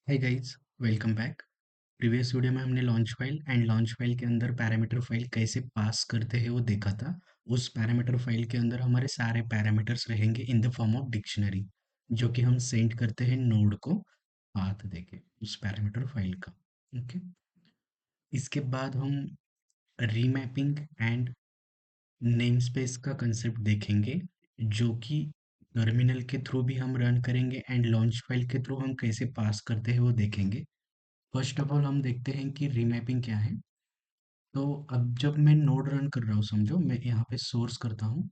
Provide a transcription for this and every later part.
Hi guys, welcome back. Previous video में हमने launch file and launch file के अंदर पैरामीटर फाइल कैसे पास करते हैं वो देखा था। उस पैरामीटर फाइल के अंदर हमारे सारे पैरामीटर्स रहेंगे in the form of dictionary, जो कि हम सेंड करते हैं नोड को पाथ देके उस पैरामीटर फाइल का। ओके, इसके बाद हम रीमैपिंग एंड नेम स्पेस का कंसेप्ट देखेंगे, जो कि टर्मिनल के थ्रू भी हम रन करेंगे एंड लॉन्च फाइल के थ्रू हम कैसे पास करते हैं वो देखेंगे। फर्स्ट ऑफ ऑल हम देखते हैं कि रीमैपिंग क्या है। तो अब जब मैं नोड रन कर रहा हूँ, समझो मैं यहाँ पे सोर्स करता हूँ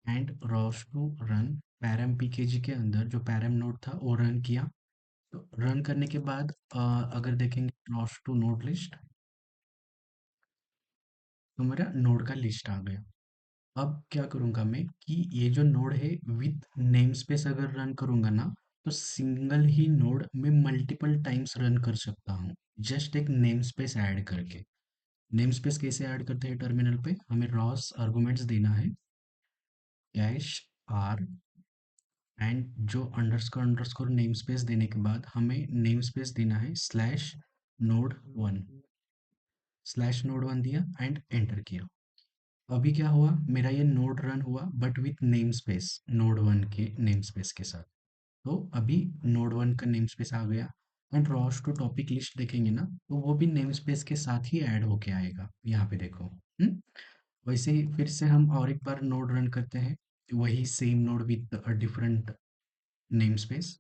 and ROS to run param PKG के अंदर जो पैरम नोड था वो रन किया। तो रन करने के बाद अगर देखेंगे रॉस टू नोड लिस्ट, तो मेरा नोड का लिस्ट आ गया। अब क्या करूँगा मैं कि ये जो नोड है विथ नेम स्पेस अगर रन करूँगा ना, तो सिंगल ही नोड में मल्टीपल टाइम्स रन कर सकता हूँ, जस्ट एक नेम स्पेस ऐड करके। नेम स्पेस कैसे ऐड करते हैं टर्मिनल पे, हमें रॉस आर्गुमेंट्स देना है डैश आर एंड जो अंडरस्कोर अंडरस्कोर नेम स्पेस देने के बाद हमें नेम स्पेस देना है /node1। /node1 दिया एंड एंटर किया। अभी क्या हुआ, मेरा ये नोड रन हुआ but with namespace node one के नेम स्पेस के साथ। तो अभी नोड वन का नेम स्पेस आ गया and ROS two topic list देखेंगे ना, तो वो भी नेम स्पेस के साथ ही ऐड होके आएगा। यहाँ पे देखो। वैसे ही फिर से हम और एक बार नोड रन करते हैं, वही same node with different name space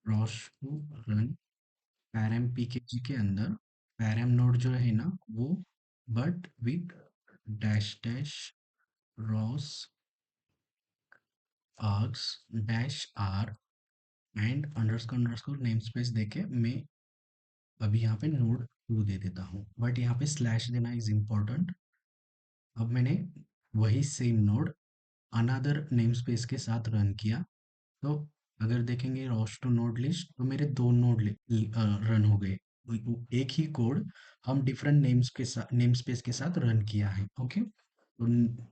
ROS to run param PKG के अंदर पैरम नोड जो है ना वो, but with dash dash ROS args dash R and underscore name space देके मैं अभी यहाँ पे नोड टू दे देता हूँ, बट यहाँ पे स्लैश देना इज इम्पोर्टेंट। अब मैंने वही same node another name space के साथ रन किया। तो अगर देखेंगे रॉस टू नोड लिस्ट, तो मेरे दो नोड रन हो गए। एक ही कोड हम डिफरेंट नेम स्पेस के साथ रन किया है। ओके, तो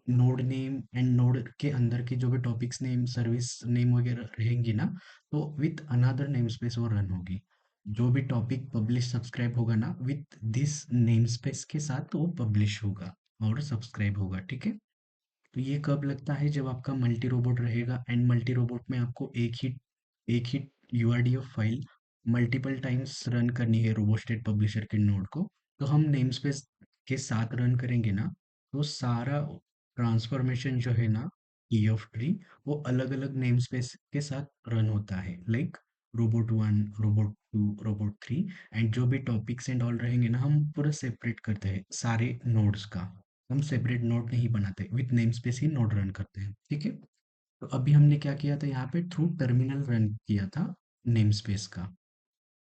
नोड नेम एंड नोड के अंदर के जो भी टॉपिक्स नेम सर्विस नेम वगैरह रहेंगी ना, तो विथ अनदर नेम स्पेस वो रन होगी। जो भी टॉपिक पब्लिश सब्सक्राइब होगा ना विथ दिस नेम स्पेस के साथ, तो वो पब्लिश होगा और सब्सक्राइब होगा। ठीक है, तो ये कब लगता है, जब आपका मल्टी रोबोट रहेगा एंड मल्टी रोबोट में आपको एक ही यूआरडीएफ फाइल मल्टीपल टाइम्स रन करनी है रोबोस्टेट पब्लिशर के नोड को। तो हम नेम स्पेस के साथ रन करेंगे ना, तो सारा ट्रांसफॉर्मेशन जो है ना की ऑफ ट्री, वो अलग अलग नेम स्पेस के साथ रन होता है, like robot one robot two robot three. And जो भी टॉपिक्स एंड ऑल रहेंगे ना, हम पूरा सेपरेट करते हैं सारे नोड्स का। हम सेपरेट नोड नहीं बनाते, with name space he node run करते हैं। ठीक है, तो अभी हमने क्या किया था, यहाँ पे थ्रू टर्मिनल रन किया था नेम स्पेस का।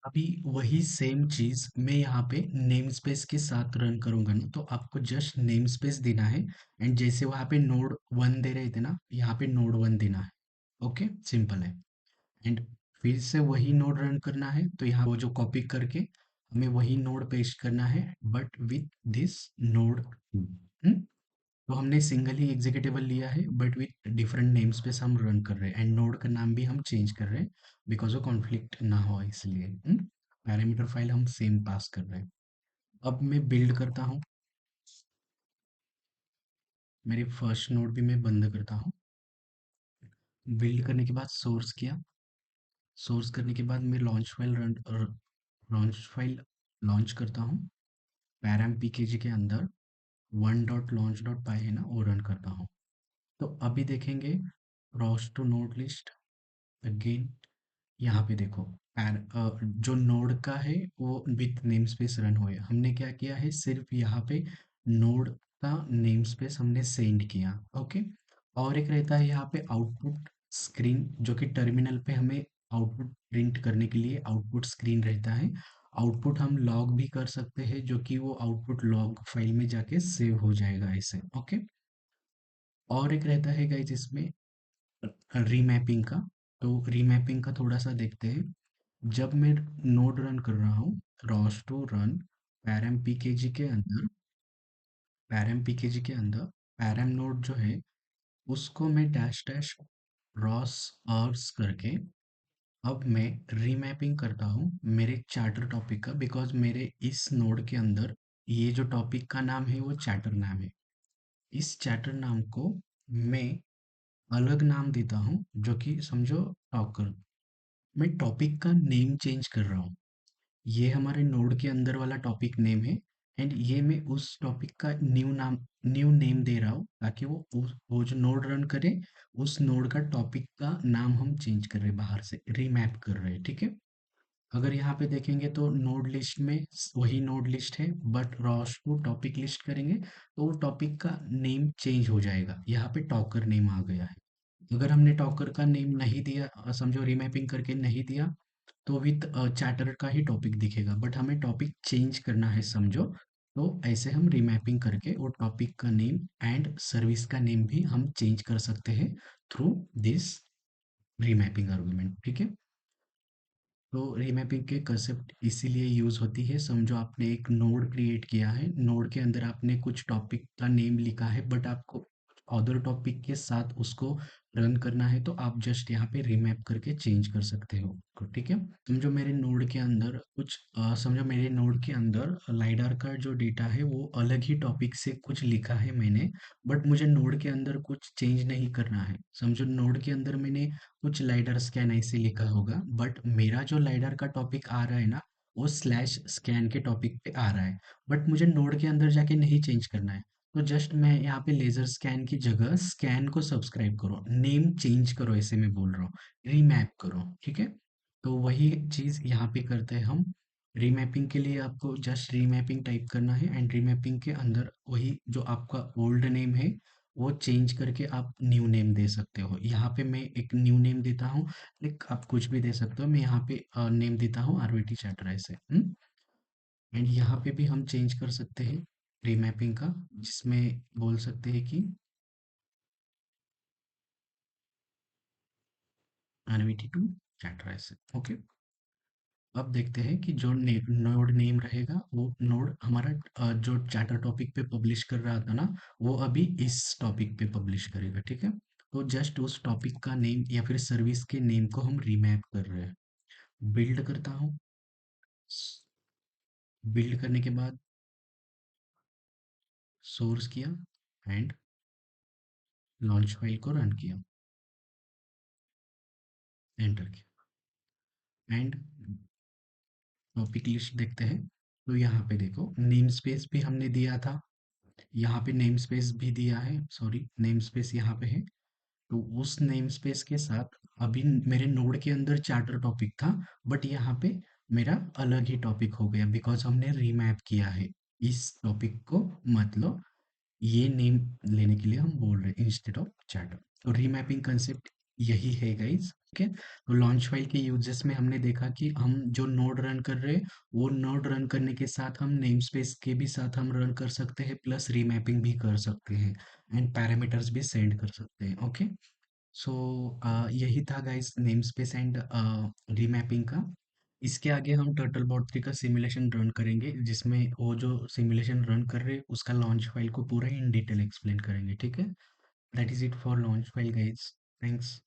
अभी वही सेम चीज मैं यहाँ पे नेम स्पेस के साथ रन करूंगा ना, तो आपको जस्ट नेम स्पेस देना है एंड जैसे वहाँ पे नोड वन दे रहे थे ना, यहाँ पे नोड वन देना है। ओके, सिंपल है। एंड फिर से वही नोड रन करना है, तो यहाँ वो जो कॉपी करके हमें वही नोड पेस्ट करना है, but with this node two. तो हमने सिंगल ही एग्जीक्यूटेबल लिया है but with different name space हम रन कर रहे हैं एंड नोड का नाम भी हम चेंज कर रहे हैं, बिकॉज वो कॉन्फ्लिक्ट ना हो इसलिए। पैरामीटर फाइल हम सेम पास कर रहे हैं। अब मैं बिल्ड करता हूँ, मेरी फर्स्ट नोड भी मैं बंद करता हूँ। बिल्ड करने के बाद सोर्स किया, सोर्स करने के बाद मैं लॉन्च फाइल लॉन्च करता हूँ। पैराम पीकेजी के अंदर one dot launch dot py है ना, वो रन करता हूँ। तो अभी देखेंगे ROS two node list again. यहाँ पे देखो जो नोड का है वो विथ नेम स्पेस रन हुए, हमने क्या किया है, सिर्फ यहाँ पे नोड का नेम स्पेस हमने सेंड किया। ओके, और एक रहता है यहाँ पे आउटपुट स्क्रीन, जो कि टर्मिनल पे हमें आउटपुट प्रिंट करने के लिए आउटपुट स्क्रीन रहता है। आउटपुट हम लॉग भी कर सकते हैं, जो कि वो आउटपुट लॉग फाइल में जाके सेव हो जाएगा ऐसे। ओके, और एक रहता है गाइस इसमें रीमैपिंग का। तो रीमैपिंग का थोड़ा सा देखते हैं। जब मैं नोड रन कर रहा हूँ, Ross to run param PKG के अंदर, पैरम पीकेजी के अंदर पैरम नोड जो है उसको मैं डैश डैश रॉस आर्स करके अब मैं रीमैपिंग करता हूँ मेरे चार्टर टॉपिक का, बिकॉज मेरे इस नोड के अंदर ये जो टॉपिक का नाम है वो चैटर नाम है। इस चैटर नाम को मैं अलग नाम देता हूँ, जो कि समझो टॉकर। मैं टॉपिक का नेम चेंज कर रहा हूँ। ये हमारे नोड के अंदर वाला टॉपिक नेम है, एंड ये मैं उस टॉपिक का न्यू नेम दे रहा हूँ, ताकि वो जो नोड रन करे, उस नोड का टॉपिक का नाम हम चेंज कर रहे हैं, बाहर से रीमैप कर रहे हैं, ठीक है। अगर यहाँ पे देखेंगे तो नोड लिस्ट में वही नोड लिस्ट है, बट रॉस को टॉपिक लिस्ट करेंगे तो वो टॉपिक का नेम चेंज हो जाएगा, यहाँ पे टॉकर नेम आ गया है। अगर हमने टॉकर का नेम नहीं दिया, समझो रीमैपिंग करके नहीं दिया, तो विथ चैटर का ही टॉपिक दिखेगा, बट हमें टॉपिक चेंज करना है समझो। तो ऐसे हम रीमैपिंग करके वो टॉपिक का नेम एंड सर्विस का नेम भी हम चेंज कर सकते हैं थ्रू दिस रीमैपिंग आर्गुमेंट, ठीक है। तो रीमैपिंग के कंसेप्ट इसीलिए यूज़ होती है, समझो आपने एक नोड क्रिएट किया है, नोड के अंदर आपने कुछ टॉपिक का नेम लिखा है, बट आपको अदर टॉपिक के साथ उसको रन करना है, तो आप जस्ट यहाँ पे रीमैप करके चेंज कर सकते हो, ठीक है। समझो मेरे नोड के अंदर समझो मेरे नोड के अंदर लाइडार का जो डेटा है वो अलग ही टॉपिक से कुछ लिखा है मैंने, बट मुझे नोड के अंदर कुछ चेंज नहीं करना है। समझो नोड के अंदर मैंने कुछ लाइडर स्कैन ऐसे लिखा होगा, बट मेरा जो लाइडर का टॉपिक आ रहा है ना, वो स्लैश स्कैन के टॉपिक पे आ रहा है, बट मुझे नोड के अंदर जाके नहीं चेंज करना है। तो जस्ट मैं यहाँ पे लेजर स्कैन की जगह स्कैन को सब्सक्राइब करो, नेम चेंज करो, ऐसे मैं बोल रहा हूँ, रीमैप करो, ठीक है। तो वही चीज़ यहाँ पे करते हैं हम। रीमैपिंग के लिए आपको जस्ट रीमैपिंग टाइप करना है, एंड रीमैपिंग के अंदर वही जो आपका ओल्ड नेम है वो चेंज करके आप न्यू नेम दे सकते हो। यहाँ पे मैं एक न्यू नेम देता हूँ, लाइक आप कुछ भी दे सकते हो। मैं यहाँ पे नेम देता हूँ आरवीटी चैटर ऐसे, एंड यहाँ पे भी हम चेंज कर सकते हैं रीमैपिंग का, जिसमें बोल सकते हैं कि आरवीटी टू चैटर ऐसे, ओके। अब देखते हैं कि जो नोड नेम रहेगा वो नोड हमारा जो चैटर टॉपिक पे पब्लिश कर रहा था ना, वो अभी इस टॉपिक पे पब्लिश करेगा, ठीक है। तो जस्ट उस टॉपिक का नेम या फिर सर्विस के नेम को हम रीमैप कर रहे हैं। बिल्ड करता हूँ। बिल्ड करने के बाद सोर्स किया एंड लॉन्च फाइल को रन किया, एंटर किया, एंड टॉपिक लिस्ट देखते हैं। तो यहाँ पे देखो नेम स्पेस भी हमने दिया था, यहाँ पे नेम स्पेस भी दिया है, सॉरी नेम स्पेस यहाँ पे है। तो उस नेम स्पेस के साथ अभी मेरे नोड के अंदर चार्टर टॉपिक था, बट यहाँ पे मेरा अलग ही टॉपिक हो गया, बिकॉज हमने रीमैप किया है इस टॉपिक को, मतलब ये नेम लेने के लिए हम बोल रहे हैं इंस्टेड ऑफ चैटर। तो रीमैपिंग कंसेप्ट यही है गाइस, ठीक है। तो लॉन्च फाइल के यूजेस में हमने देखा कि हम जो नोड रन कर रहे हैं, वो नोड रन करने के साथ हम नेम स्पेस के भी साथ हम रन कर सकते हैं, प्लस रीमैपिंग भी कर सकते हैं, एंड पैरामीटर्स भी सेंड कर सकते हैं, ओके। सो यही था guys name space and remapping का। इसके आगे हम टर्टल बॉट 3 का सिमुलेशन रन करेंगे, जिसमें वो जो सिमुलेशन रन कर रहे हैं उसका लॉन्च फाइल को पूरा इन डिटेल एक्सप्लेन करेंगे, ठीक है। That is it for launch file guys. Thanks.